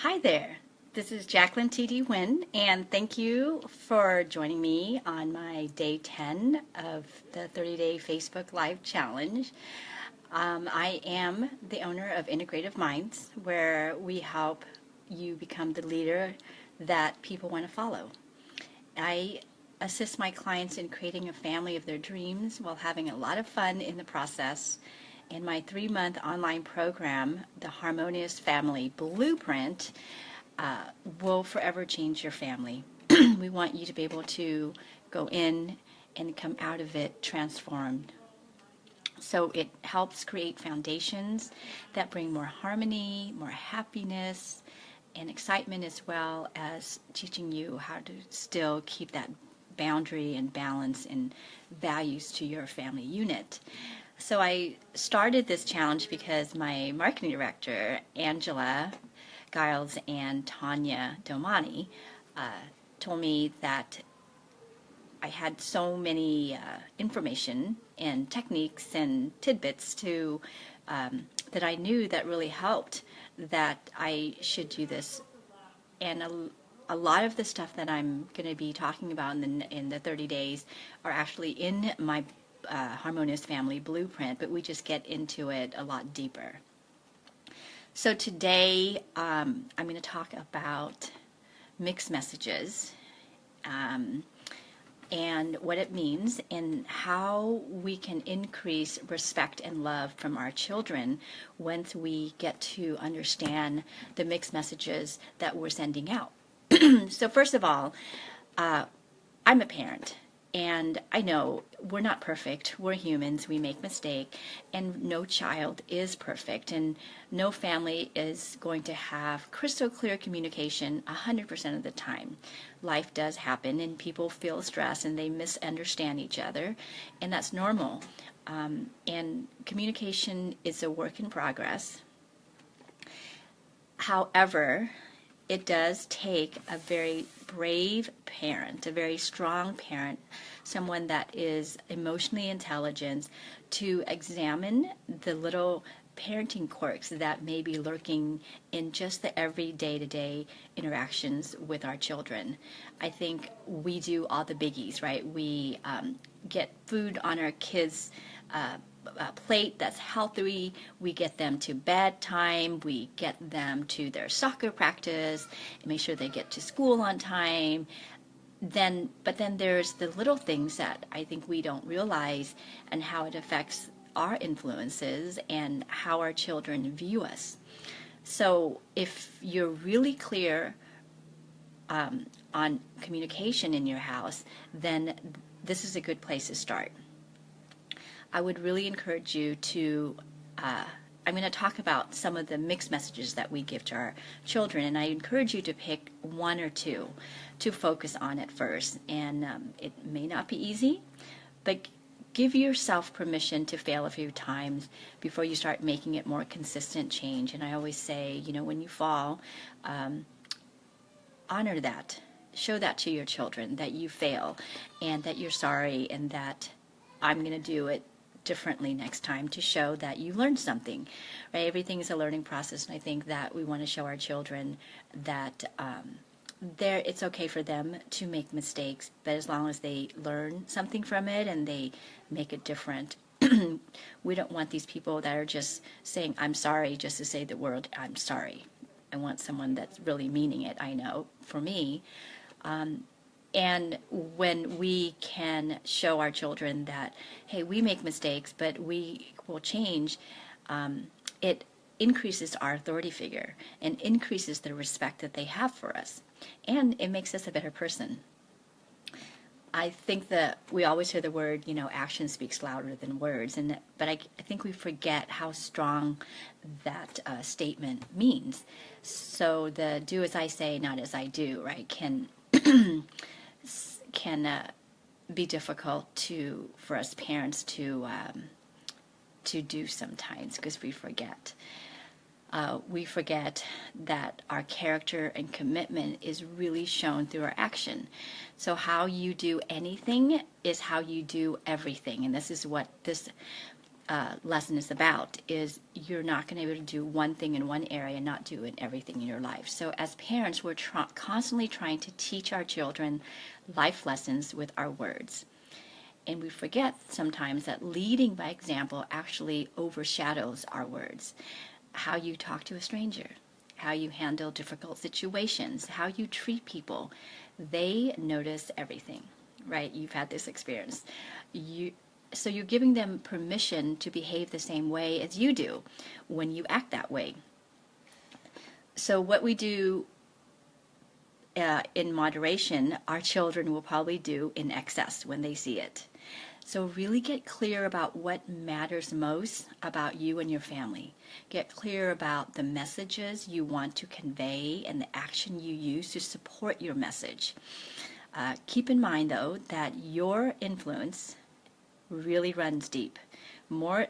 Hi there. This is Jacqueline T.D. Wynn, and thank you for joining me on my day 10 of the 30-day Facebook Live Challenge. I am the owner of Integrative Minds, where we help you become the leader that people want to follow. I assist my clients in creating a family of their dreams while having a lot of fun in the process. In my 3-month online program, The Harmonious Family Blueprint, will forever change your family. We want you to be able to go in and come out of it transformed. So it helps create foundations that bring more harmony, more happiness, and excitement, as well as teaching you how to still keep that boundary and balance and values to your family unit. So I started this challenge because my marketing director, Angela Giles, and Tanya Domani told me that I had so many information and techniques and tidbits that I knew that really helped, that I should do this. And a lot of the stuff that I'm going to be talking about in the 30 days are actually in my Harmonious Family Blueprint, but we just get into it a lot deeper. So today I'm going to talk about mixed messages and what it means, and how we can increase respect and love from our children once we get to understand the mixed messages that we're sending out. So first of all, I'm a parent, and I know we're not perfect. We're humans. We make mistakes, and no child is perfect, and no family is going to have crystal clear communication 100% of the time. Life does happen, and people feel stress, and they misunderstand each other, and that's normal. And communication is a work in progress. However, it does take a very brave parent, a very strong parent, someone that is emotionally intelligent, to examine the little parenting quirks that may be lurking in just the everyday to-day interactions with our children. I think we do all the biggies, right? We get food on our kids' plate that's healthy. We get them to bedtime. We get them to their soccer practice, and make sure they get to school on time. But then there's the little things that I think we don't realize, and how it affects our influences and how our children view us. So if you're really clear on communication in your house, then this is a good place to start. I would really encourage you to, I'm going to talk about some of the mixed messages that we give to our children, and I encourage you to pick one or two to focus on at first. And it may not be easy, but give yourself permission to fail a few times before you start making it more consistent change. And I always say, when you fall, honor that. Show that to your children, that you fail, and that you're sorry, and that I'm going to do it differently next time, to show that you learned something, right? Everything is a learning process, and I think that we want to show our children that it's okay for them to make mistakes, but as long as they learn something from it and they make it different. We don't want these people that are just saying I'm sorry just to say the word I'm sorry. I want someone that's really meaning it. I know for me, and when we can show our children that, hey, we make mistakes, but we will change, it increases our authority figure and increases the respect that they have for us. And it makes us a better person. I think that we always hear the word, action speaks louder than words, but I think we forget how strong that statement means. So the do as I say, not as I do, right, can be difficult for us parents to do sometimes, because we forget. We forget that our character and commitment is really shown through our action. So how you do anything is how you do everything, and this is what this lesson is about, is you're not going to be able to do one thing in one area and not do everything in your life. So as parents, we're constantly trying to teach our children life lessons with our words. And we forget sometimes that leading by example actually overshadows our words. How you talk to a stranger, how you handle difficult situations, how you treat people, they notice everything, right? You've had this experience. So you're giving them permission to behave the same way as you do when you act that way. So what we do in moderation, our children will probably do in excess when they see it. So really get clear about what matters most about you and your family. Get clear about the messages you want to convey and the action you use to support your message. Keep in mind, though, that your influence really runs deep, more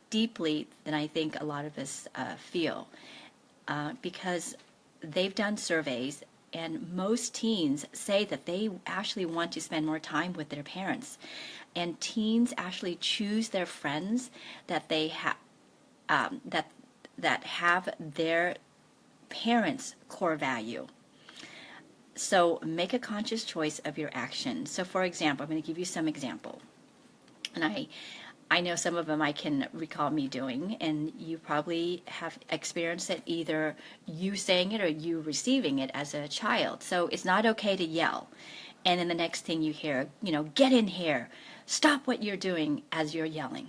deeply than I think a lot of us feel, because they've done surveys, and most teens say that they actually want to spend more time with their parents. And teens actually choose their friends that they have that have their parents' core value. So make a conscious choice of your action. So for example, I'm going to give you some example. And I know some of them I can recall me doing, and you probably have experienced it, either you saying it or you receiving it as a child. So it's not okay to yell. And then the next thing you hear, get in here, stop what you're doing as you're yelling.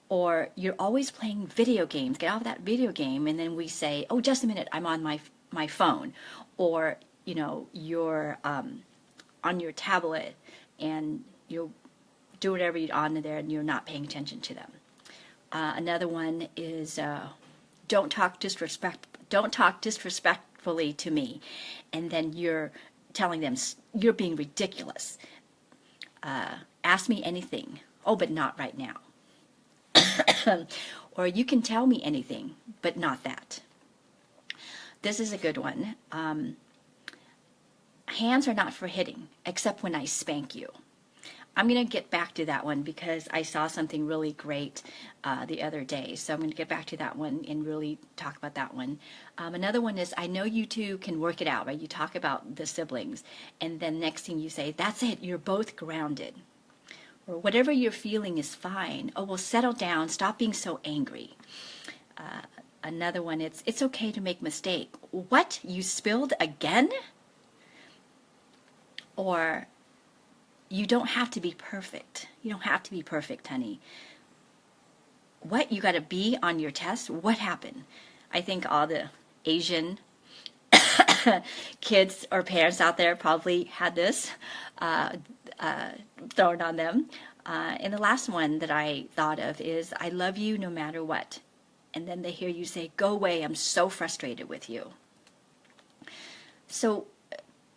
Or you're always playing video games, get off that video game, and then we say, oh, just a minute, I'm on my phone. Or, you're on your tablet and you'll do whatever you're on there and you're not paying attention to them. Another one is don't talk disrespectfully to me, and then you're telling them you're being ridiculous. Ask me anything. Oh, but not right now. Or you can tell me anything, but not that. This is a good one. Hands are not for hitting, except when I spank you. I'm going to get back to that one because I saw something really great the other day. So I'm going to get back to that one and really talk about that one. Another one is, I know you two can work it out, right? You talk about the siblings, and then next thing you say, that's it, you're both grounded. Or whatever you're feeling is fine. Oh, well, settle down, stop being so angry. Another one, it's okay to make mistake. What, you spilled again? Or, you don't have to be perfect. You don't have to be perfect, honey. What? You got a B on your test? What happened? I think all the Asian kids or parents out there probably had this thrown on them. And the last one that I thought of is, I love you no matter what. And then they hear you say, go away, I'm so frustrated with you. So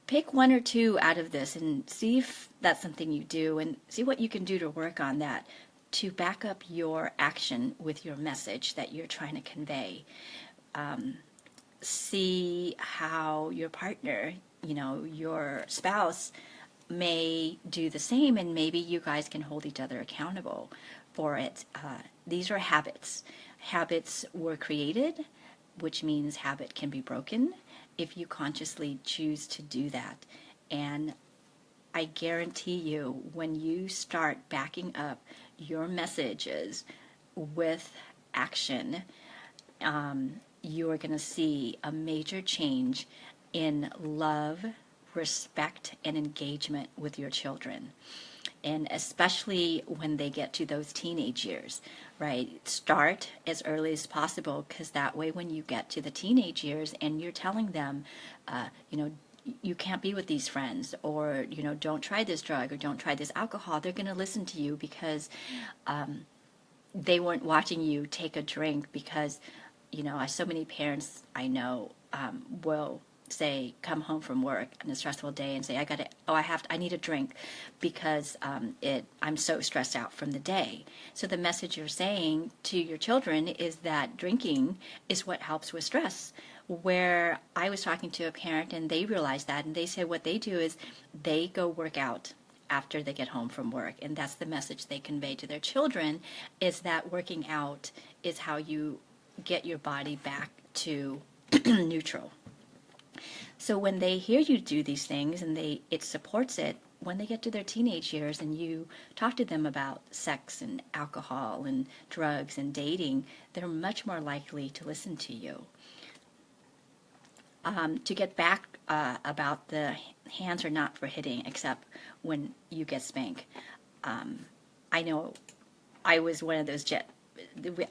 pick one or two out of this and see if that's something you do, and see what you can do to work on that to back up your action with your message that you're trying to convey. See how your partner, your spouse may do the same, and maybe you guys can hold each other accountable for it. These are habits. Habits were created, which means habit can be broken if you consciously choose to do that. And I guarantee you, when you start backing up your messages with action, you are going to see a major change in love, respect, and engagement with your children. And especially when they get to those teenage years, right? Start as early as possible, because that way when you get to the teenage years and you're telling them, you can't be with these friends, or, don't try this drug, or don't try this alcohol, they're going to listen to you because they weren't watching you take a drink. Because, so many parents I know will say, come home from work on a stressful day and say, I need a drink because I'm so stressed out from the day. So the message you're saying to your children is that drinking is what helps with stress. Where I was talking to a parent and they realized that, and they said what they do is they go work out after they get home from work. And that's the message they convey to their children, is that working out is how you get your body back to neutral. So when they hear you do these things and it supports it, when they get to their teenage years and you talk to them about sex and alcohol and drugs and dating, they're much more likely to listen to you. To get back about the hands are not for hitting except when you get spanked. I know I was one of those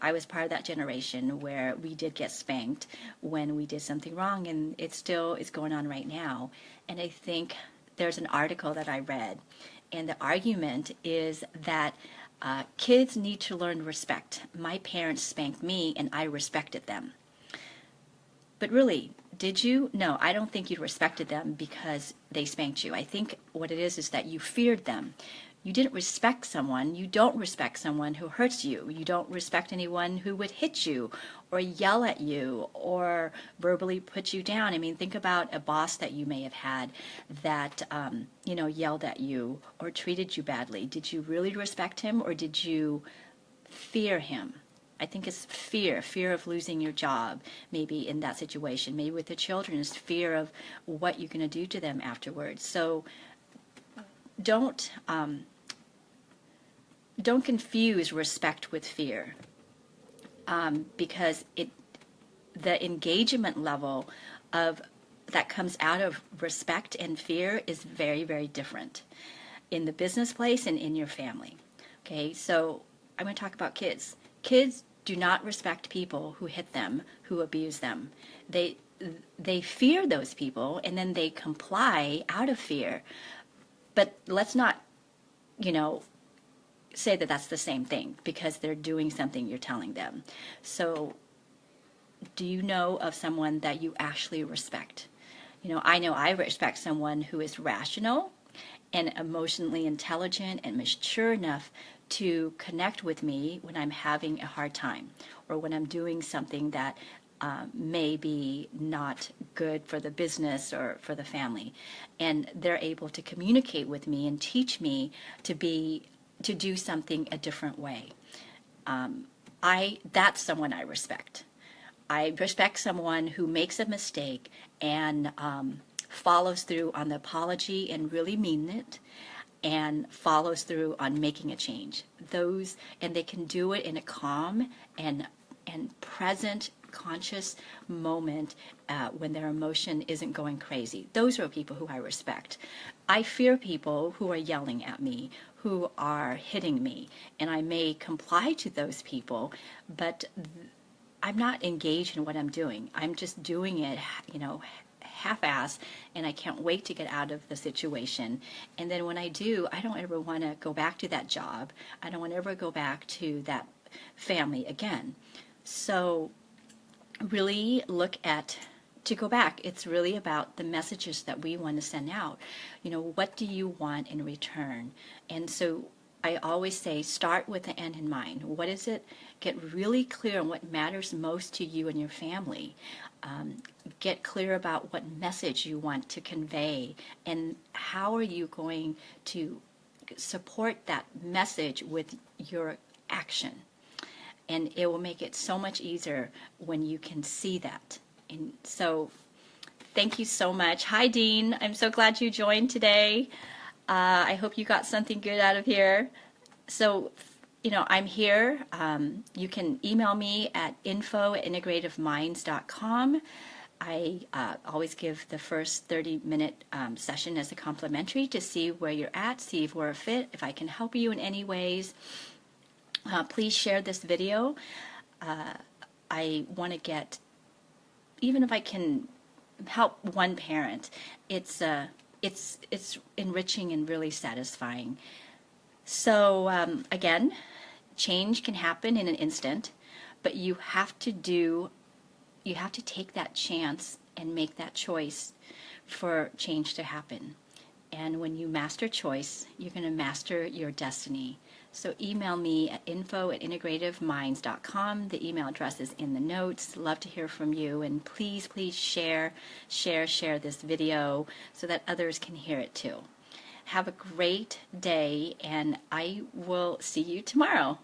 I was part of that generation where we did get spanked when we did something wrong, and it still is going on right now. And I think there's an article that I read, and the argument is that kids need to learn respect. My parents spanked me, and I respected them. But really, did you? No, I don't think you respected them because they spanked you. I think what it is that you feared them. You didn't respect someone. You don't respect someone who hurts you. You don't respect anyone who would hit you or yell at you or verbally put you down. I mean, think about a boss that you may have had that, yelled at you or treated you badly. Did you really respect him, or did you fear him? I think it's fear of losing your job, maybe in that situation. Maybe with the children, it's fear of what you're going to do to them afterwards. So don't confuse respect with fear, because the engagement level that comes out of respect and fear is very, very different in the business place and in your family. Okay, so I'm going to talk about kids. Kids do not respect people who hit them, who abuse them. They fear those people, and then they comply out of fear. But let's not, say that that's the same thing, because they're doing something you're telling them. So do you know of someone that you actually respect? I know I respect someone who is rational and emotionally intelligent and mature enough to connect with me when I'm having a hard time or when I'm doing something that may be not good for the business or for the family. And they're able to communicate with me and teach me to do something a different way. That's someone I respect. I respect someone who makes a mistake and follows through on the apology and really mean it, and follows through on making a change. And they can do it in a calm and present, conscious moment when their emotion isn't going crazy. Those are people who I respect. I fear people who are yelling at me, who are hitting me, and I may comply to those people, but I'm not engaged in what I'm doing. I'm just doing it, half-ass, and I can't wait to get out of the situation. And then when I do, I don't ever want to go back to that job. I don't want to ever go back to that family again. So really to go back, it's really about the messages that we want to send out. What do you want in return? And so I always say, start with the end in mind. What is it? Get really clear on what matters most to you and your family. Get clear about what message you want to convey, and how are you going to support that message with your action. And it will make it so much easier when you can see that. And so thank you so much. Hi, Dean. I'm so glad you joined today. I hope you got something good out of here. So, I'm here. You can email me at info@integrativeminds.com. I always give the first 30-minute session as a complimentary to see where you're at, see if we're a fit, if I can help you in any ways. Please share this video. I want to get, even if I can help one parent, it's enriching and really satisfying. So again, change can happen in an instant, but you have to take that chance and make that choice for change to happen. And when you master choice, you're going to master your destiny. So email me at info@integrativeminds.com. The email address is in the notes. Love to hear from you. And please share this video so that others can hear it too. Have a great day, and I will see you tomorrow.